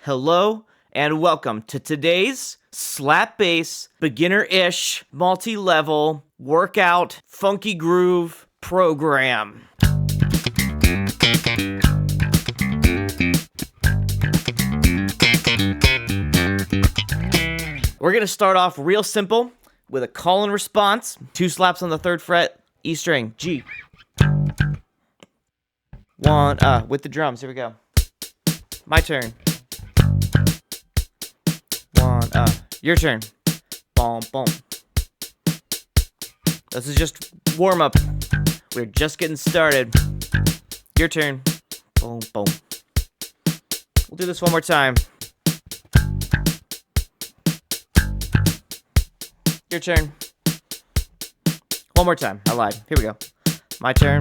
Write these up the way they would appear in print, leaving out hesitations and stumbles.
Hello and welcome to today's slap bass, beginner-ish, multi-level, workout, funky groove program. We're going to start off real simple with a call and response. 2 slaps on the 3rd fret, E string, G. 1, with the drums. Here we go. My turn. 1, your turn. Boom, boom. This is just warm up. We're just getting started. Your turn. Boom, boom. We'll do this one more time. Your turn. One more time. I lied. Here we go. My turn.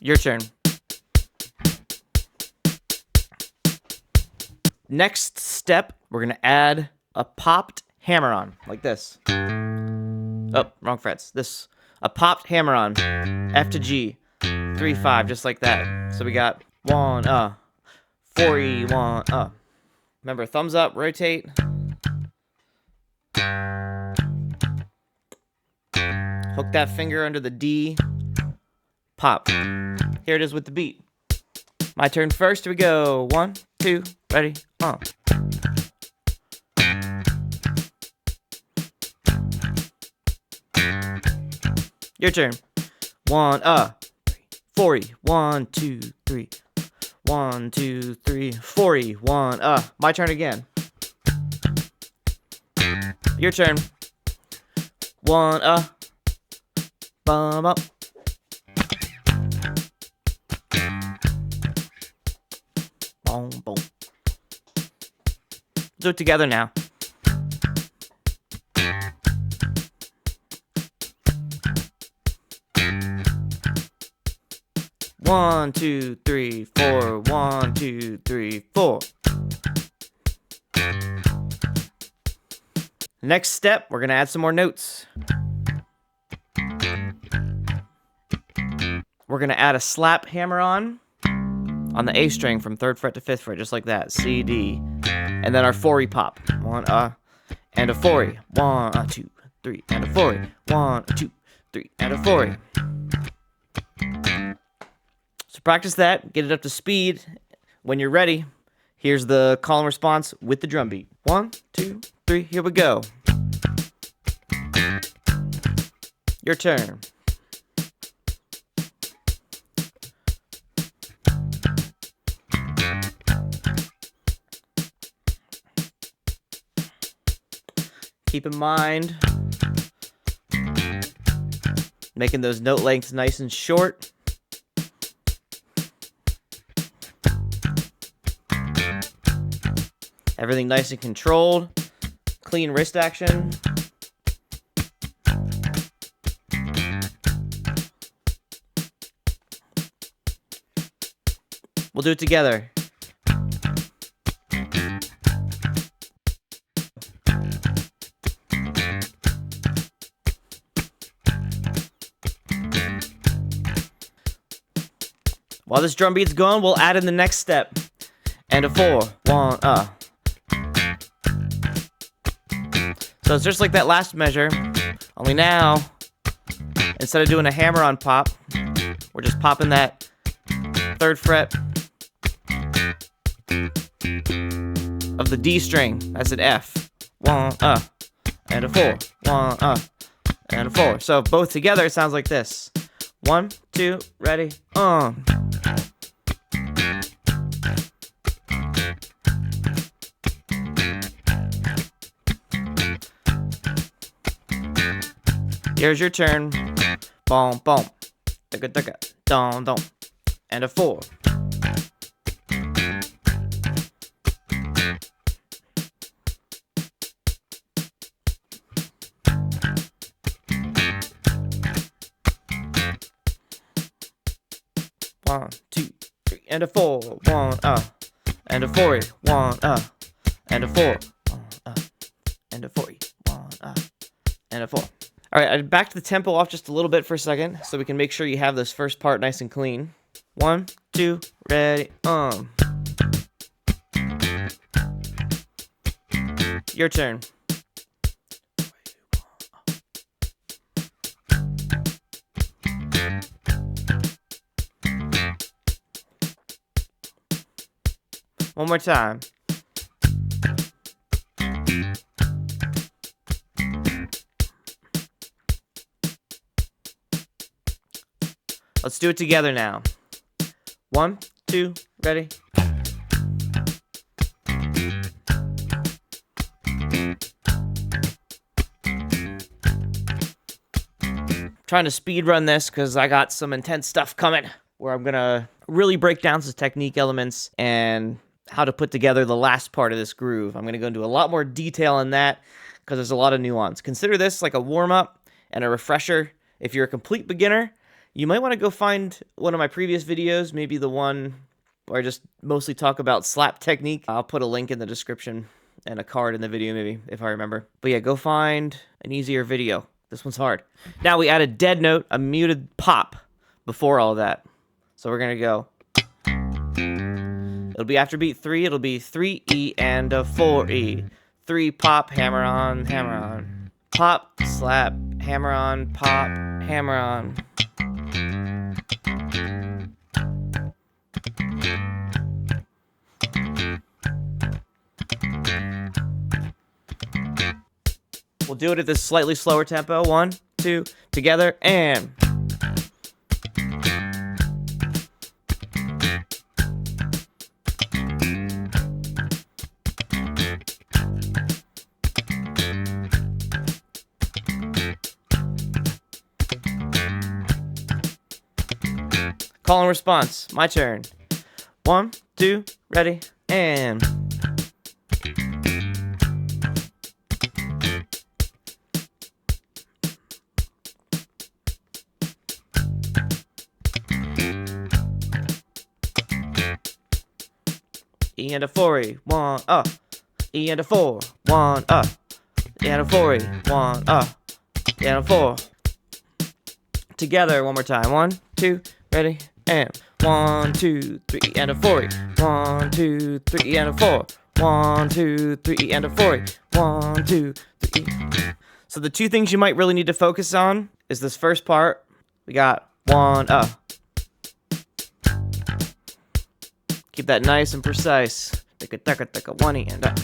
Your turn. Next step, we're going to add a popped hammer-on, like this. Oh, wrong frets. A popped hammer-on, F to G, 3, 5, just like that. So we got 1, 4, E, 1, Remember, thumbs up, rotate. Hook that finger under the D, pop. Here it is with the beat. My turn first. Here we go. 1, 2, ready, Your turn. 1, 4, 1, 2, 3. 1, 2, 3, 4, 1, My turn again. Your turn. 1, bum up. Boom, boom. Do it together now. One, 2, 3, 4. 1, 2, 3, 4. Next step, we're gonna add some more notes. We're gonna add a slap hammer-on the A string from 3rd fret to 5th fret, just like that. C, D, and then our 4E pop. 1, and a 4E. 1, 2, 3, and a 4E. 1, 2, 3, and a 4E. So practice that, get it up to speed. When you're ready, here's the call and response with the drum beat. 1, 2, 3, here we go. Your turn. Keep in mind, making those note lengths nice and short. Everything nice and controlled. Clean wrist action. We'll do it together. While this drum beat's going, we'll add in the next step. And a 4, 1, So it's just like that last measure, only now, instead of doing a hammer-on pop, we're just popping that 3rd fret of the D string. That's an F. 1, and a 4, 1, and a 4. So both together, it sounds like this. 1, 2, ready, Here's your turn. Boom, boom. Dugga, dugga. Dum, dum. And a 4. One, 2, 3, and a 4. 1, and a 4. 1, and a 4. 1, and a 4. 1, and a 4. All right, I backed the tempo off just a little bit for a second so we can make sure you have this first part nice and clean. 1, 2, ready, Your turn. One more time. Let's do it together now. 1, 2, ready? Trying to speed run this because I got some intense stuff coming where I'm gonna really break down some technique elements and how to put together the last part of this groove. I'm gonna go into a lot more detail on that because there's a lot of nuance. Consider this like a warm-up and a refresher. If you're a complete beginner, you might want to go find one of my previous videos, maybe the one where I just mostly talk about slap technique. I'll put a link in the description and a card in the video maybe, if I remember. But yeah, go find an easier video. This one's hard. Now we add a dead note, a muted pop before all that. So we're gonna go. It'll be after beat 3, it'll be 3E and a 4E. 3 pop, hammer on. Pop, slap, hammer on, pop, hammer on. We'll do it at this slightly slower tempo. 1, 2, together, and. Call and response. My turn. 1, 2, ready, and. E and a 4E, 1, E and a 4, 1, E and a 4E, 1, E and a 4. Together, one more time. 1, 2, ready, and 1, 2, 3, and a 4E. 1, 2, 3, and a 4. 1, 2, 3, and a 4E. 1, 2, 3. So the two things you might really need to focus on is this first part. We got 1, Keep that nice and precise. Take a 1E and a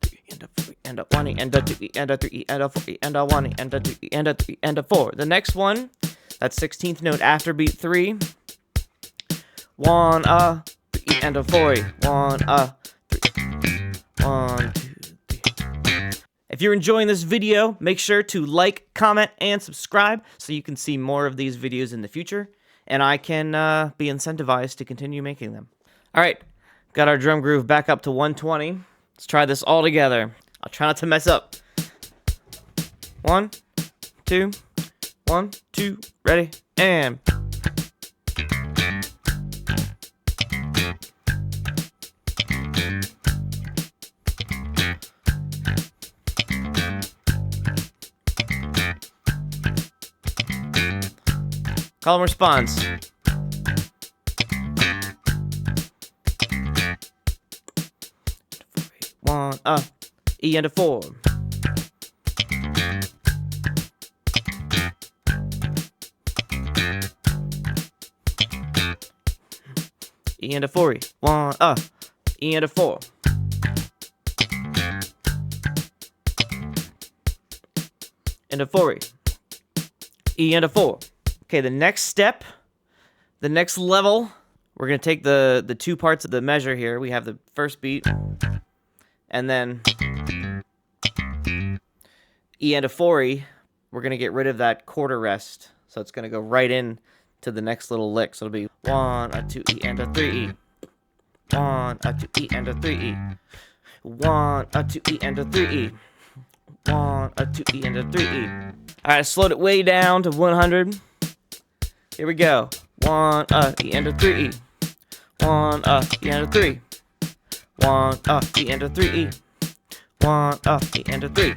3 and a 4 and a 1E and a 2E and a 3E and a 4E and a 1E and a 2E and a 3 and a 4. The next one, that 16th note after beat 3. 1 3 and a 4E. 1 3. 1 2 3. If you're enjoying this video, make sure to like, comment, and subscribe so you can see more of these videos in the future, and I can be incentivized to continue making them. All right, got our drum groove back up to 120. Let's try this all together. I'll try not to mess up. 1, 2, 1, 2, ready, and. Call and response. One, E and a 4. E and a 4E. 1, E and a 4. And a 4E. E and a 4. Okay, the next step, the next level, we're going to take the two parts of the measure here. We have the first beat, and then E and a 4E. We're going to get rid of that quarter rest, so it's going to go right in to the next little lick. So it'll be 1, a 2, E and a 3E. 1, a 2, E and a 3E. 1, a 2, E and a 3E. 1, a 2, E and a 3E. All right, I slowed it way down to 100. Here we go. 1, E and a 3E. 1, E and a 3. 1, E and a 3E. 1, E and a 3.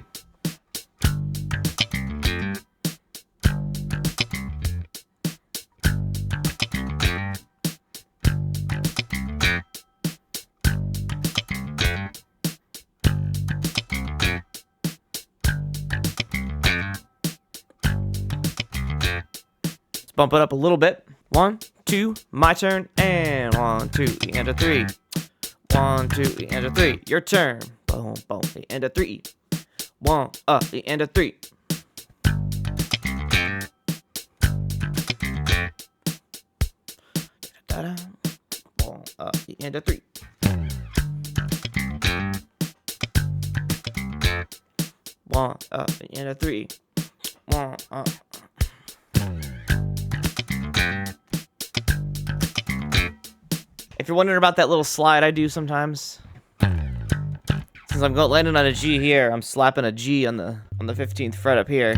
bump it up a little bit. 1, 2, my turn, and 1, 2, E and a 3. 1, 2, E and a 3. Your turn. Boom, boom, E and a 3. 1, E and a 3. Da-da. 1, E and a 3. 1, E and a 3. 1, If you're wondering about that little slide I do sometimes, since I'm landing on a G here, I'm slapping a G on the 15th fret up here.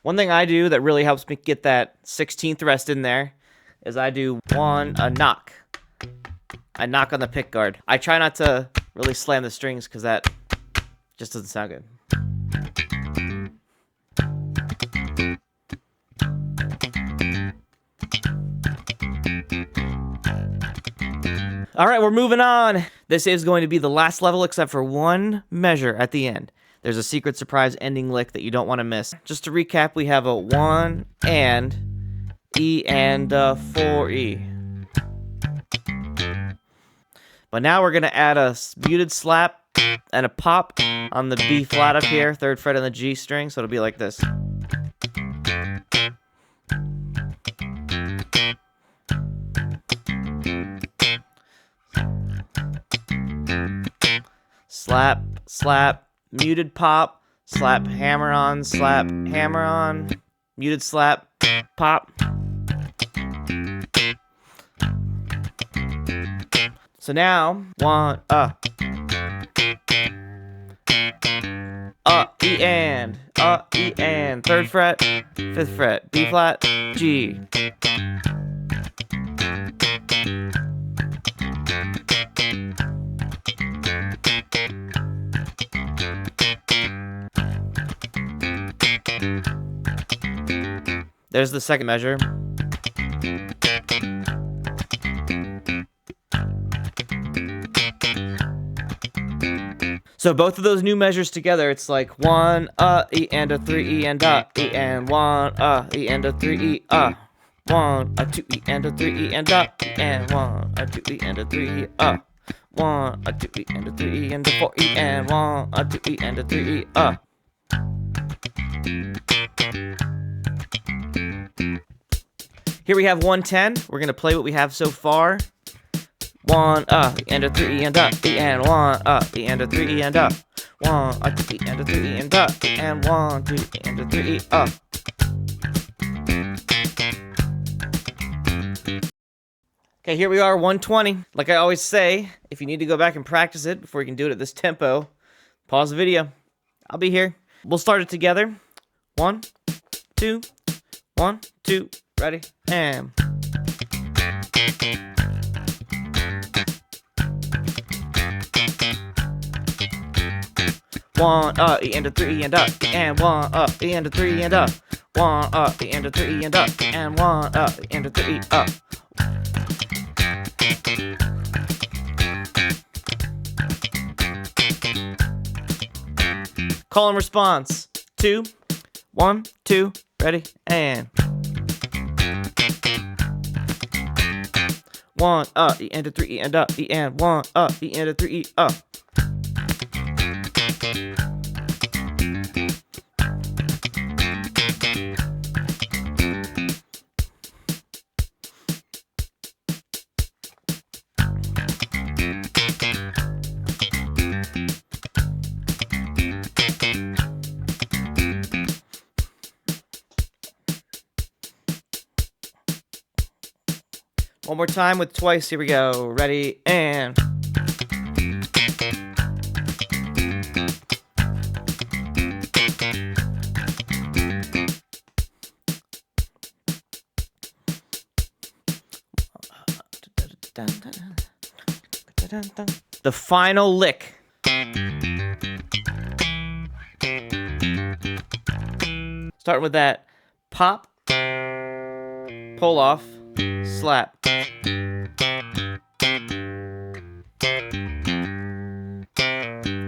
One thing I do that really helps me get that 16th rest in there is I do a knock. I knock on the pick guard. I try not to really slam the strings because that just doesn't sound good. All right, we're moving on. This is going to be the last level except for one measure at the end. There's a secret surprise ending lick that you don't want to miss. Just to recap, we have a 1 and E and 4E. But now we're going to add a muted slap and a pop on the B flat up here, 3rd fret on the G string, so it'll be like this. Slap, slap, muted pop, slap, hammer on, muted slap, pop. So now, 1, E and, 3rd fret, 5th fret, B flat, G. There's the second measure. So both of those new measures together, it's like 1, E and a 3, E and E and 1, E and a 3, E, 1, 2, E and a 3, E and E and 1, 2, E and a 3, E, 1, 2, E and a 3, E and 4, E and 1, 2, E and a 3, E, Here we have 110. We're gonna play what we have so far. 1, E and a 3, E and E and 1, E and a 3, E and 1, 2, E and a 3, E and and 1, 2, E and a 3, E, Okay, here we are, 120. Like I always say, if you need to go back and practice it before you can do it at this tempo, pause the video. I'll be here. We'll start it together. 1, 2, 1, 2, ready, and... 1, E and a 3, E and 1, E and a 3, and 1, E and a 3, and 1, E and a 3, Call and response. 2, 1, 2, ready, and 1, E and a 3, E and 1, E and a 3, One more time with twice. Here we go. Ready, and... The final lick. Starting with that pop, pull off, slap.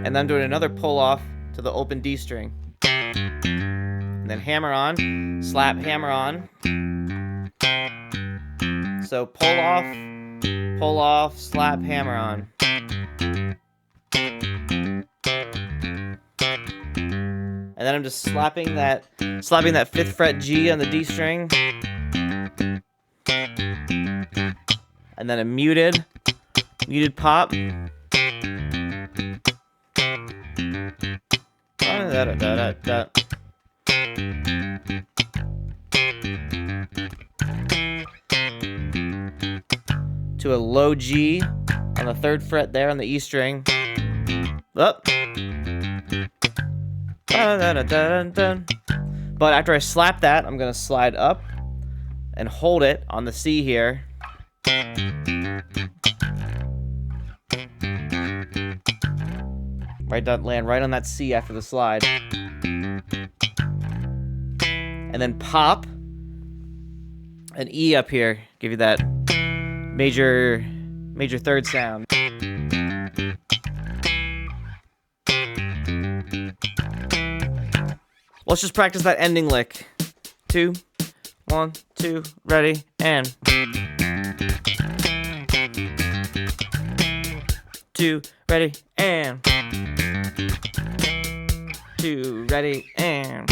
And then I'm doing another pull off to the open D string. And and then hammer on, slap, hammer on. So pull off, slap, hammer on. And then I'm just slapping that 5th fret G on the D string. And then a muted pop. To a low G on the 3rd fret there on the E string. Up. But after I slap that, I'm going to slide up and hold it on the C here. Land right on that C after the slide. And then pop an E up here. Give you that major 3rd sound. Let's just practice that ending lick. 2, 1, 2, ready, and 2, ready, and 2, ready, and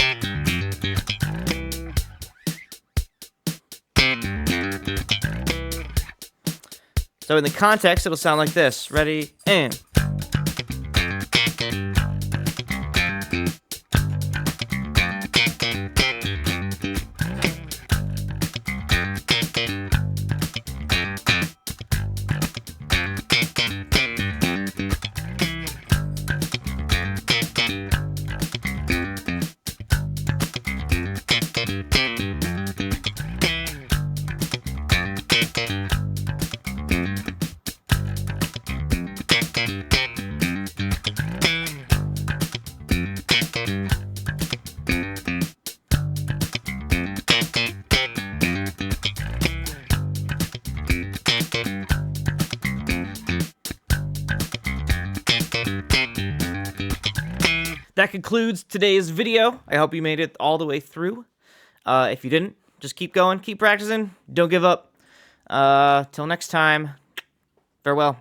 so in the context, it'll sound like this. Ready, and that concludes today's video. I hope you made it all the way through. If you didn't, just keep going, keep practicing, don't give up. Till next time, farewell.